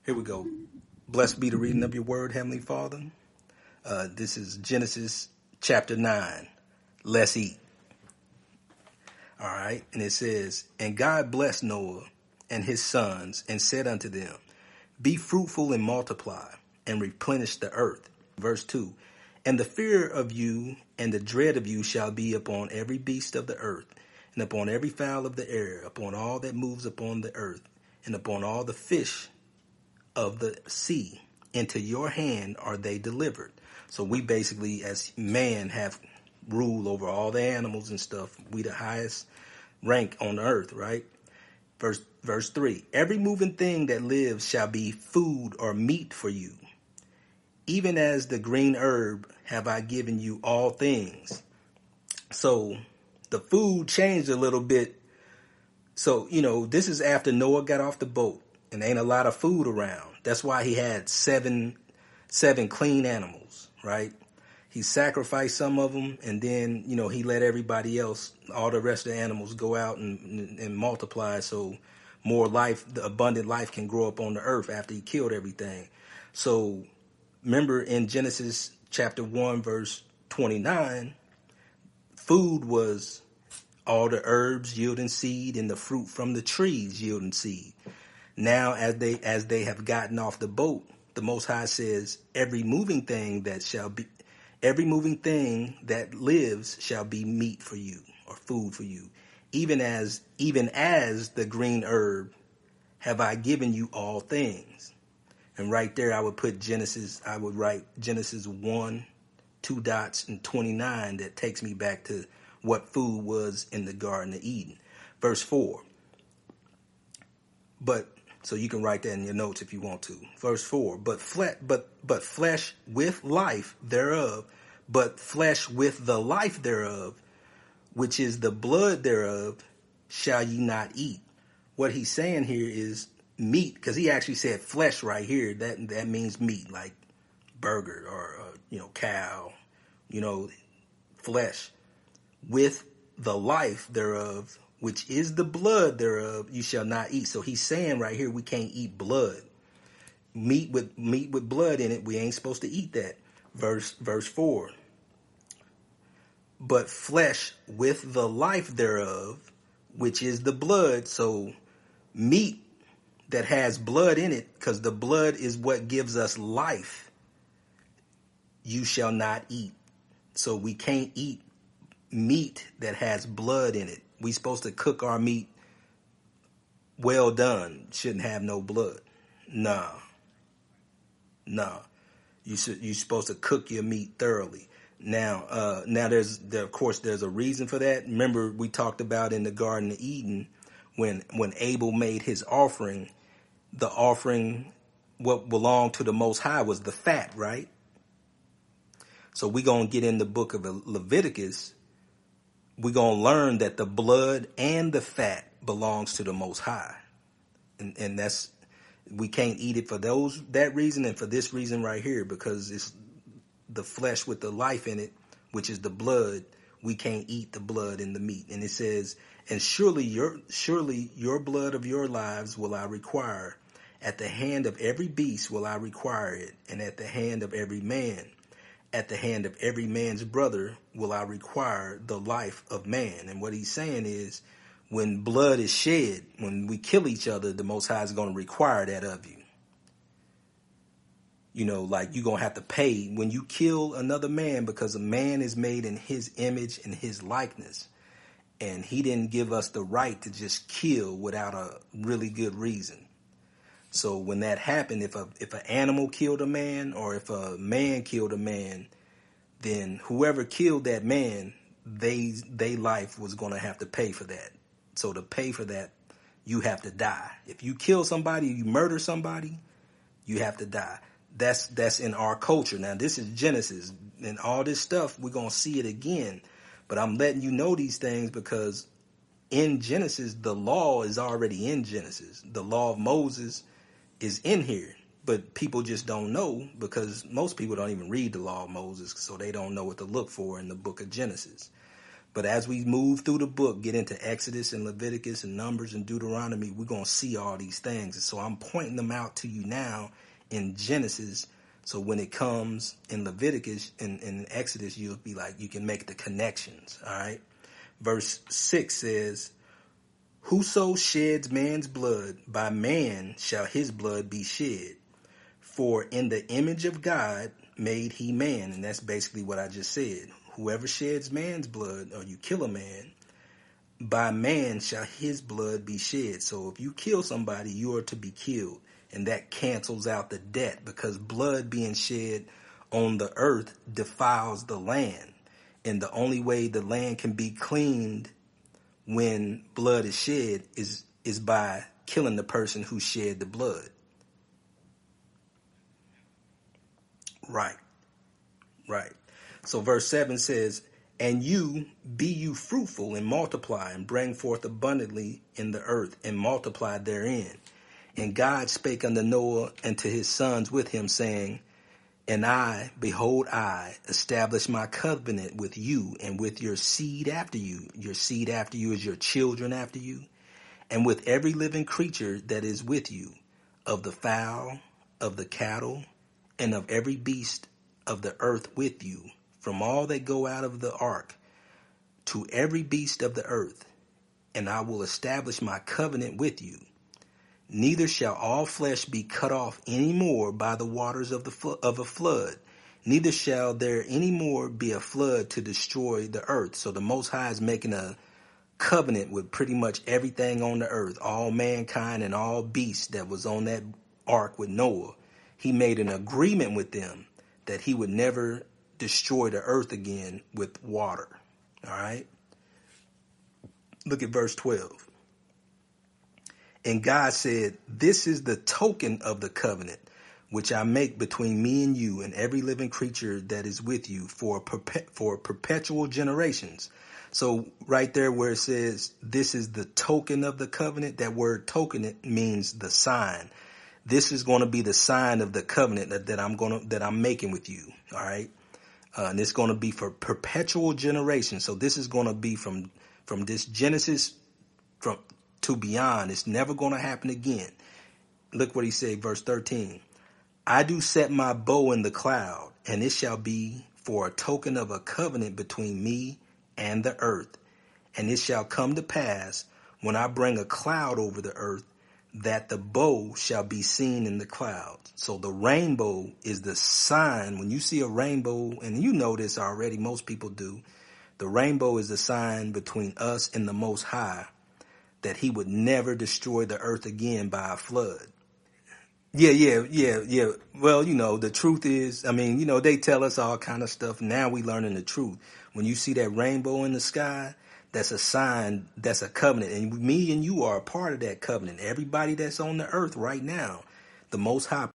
Here we go. Blessed be the reading of your word, Heavenly Father. This is Genesis chapter 9. Let's eat. All right. And it says, And God blessed Noah and his sons and said unto them, Be fruitful and multiply and replenish the earth. Verse 2. And the fear of you and the dread of you shall be upon every beast of the earth, and upon every fowl of the air, upon all that moves upon the earth, and upon all the fish of the sea. Into your hand are they delivered. So we basically, as man, have rule over all the animals and stuff. We the highest rank on the earth, right? Verse 3. Every moving thing that lives shall be food or meat for you. Even as the green herb have I given you all things. So the food changed a little bit. So, this is after Noah got off the boat and ain't a lot of food around. That's why he had seven clean animals, right? He sacrificed some of them, and then, he let everybody else, all the rest of the animals, go out and multiply so more life, the abundant life can grow up on the earth after he killed everything. So remember in Genesis chapter 1, verse 29, food was all the herbs yielding seed and the fruit from the trees yielding seed. Now, as they have gotten off the boat, the Most High says, every moving thing that lives shall be meat for you or food for you. Even as the green herb have I given you all things. And right there, I would write Genesis 1, 2 dots, and 29. That takes me back to what food was in the Garden of Eden. Verse 4. So you can write that in your notes if you want to. Verse 4. But flesh with life thereof, but flesh with the life thereof, which is the blood thereof, shall ye not eat. What he's saying here is meat, because he actually said flesh right here. That means meat, like burger or cow, flesh. With the life thereof, which is the blood thereof, you shall not eat. So he's saying right here we can't eat blood. Meat with blood in it, we ain't supposed to eat that. Verse 4. But flesh with the life thereof, which is the blood. So meat that has blood in it, because the blood is what gives us life, you shall not eat. So we can't eat meat that has blood in it. We supposed to cook our meat well done. Shouldn't have no blood. Nah. You're supposed to cook your meat thoroughly. Now there's a reason for that. Remember, we talked about in the Garden of Eden when Abel made his offering. The offering, what belonged to the Most High, was the fat, right? So we're going to get in the book of Leviticus. We're going to learn that the blood and the fat belongs to the Most High. And that's, we can't eat it for that reason and for this reason right here, because it's the flesh with the life in it, which is the blood. We can't eat the blood in the meat. And it says, and surely your blood of your lives will I require. At the hand of every beast will I require it, and at the hand of every man. At the hand of every man's brother will I require the life of man. And what he's saying is, when blood is shed, when we kill each other, the Most High is going to require that of you. Like you're going to have to pay when you kill another man, because a man is made in his image and his likeness. And he didn't give us the right to just kill without a really good reason. So when that happened, if an animal killed a man or if a man killed a man, then whoever killed that man, they life was going to have to pay for that. So to pay for that, you have to die. If you kill somebody, you murder somebody, you have to die. That's in our culture. Now, this is Genesis, and all this stuff, we're going to see it again. But I'm letting you know these things because in Genesis, the law is already in Genesis. The law of Moses is in here, but people just don't know, because most people don't even read the law of Moses, so they don't know what to look for in the book of Genesis. But as we move through the book, get into Exodus and Leviticus and Numbers and Deuteronomy, we're going to see all these things. And so I'm pointing them out to you now in Genesis. So when it comes in Leviticus and in Exodus, you'll be like, you can make the connections. All right. Verse 6 says, whoso sheds man's blood, by man shall his blood be shed. For in the image of God made he man. And that's basically what I just said. Whoever sheds man's blood, or you kill a man, by man shall his blood be shed. So if you kill somebody, you are to be killed. And that cancels out the debt, because blood being shed on the earth defiles the land. And the only way the land can be cleaned when blood is shed is by killing the person who shed the blood. Right. So verse 7 says, and you, be you fruitful and multiply and bring forth abundantly in the earth and multiply therein. And God spake unto Noah and to his sons with him, saying, and I, behold, I establish my covenant with you and with your seed after you. Your seed after you is your children after you. And with every living creature that is with you, of the fowl, of the cattle, and of every beast of the earth with you, from all that go out of the ark, to every beast of the earth. And I will establish my covenant with you. Neither shall all flesh be cut off any more by the waters of a flood. Neither shall there any more be a flood to destroy the earth. So the Most High is making a covenant with pretty much everything on the earth, all mankind and all beasts that was on that ark with Noah. He made an agreement with them that he would never destroy the earth again with water. All right. Look at verse 12. And God said, this is the token of the covenant which I make between me and you and every living creature that is with you for perpetual generations. So right there where it says, this is the token of the covenant, that word token means the sign. This is going to be the sign of the covenant that I'm making with you. All right. And it's going to be for perpetual generations. So this is going to be from this Genesis to beyond. It's never going to happen again. Look what he said, verse 13. I do set my bow in the cloud, and it shall be for a token of a covenant between me and the earth. And it shall come to pass, when I bring a cloud over the earth, that the bow shall be seen in the clouds. So the rainbow is the sign. When you see a rainbow, and you know this already, most people do, the rainbow is the sign between us and the Most High, that he would never destroy the earth again by a flood. Yeah. Well, the truth is, they tell us all kind of stuff. Now we learning the truth. When you see that rainbow in the sky, that's a sign, that's a covenant. And me and you are a part of that covenant. Everybody that's on the earth right now, the Most High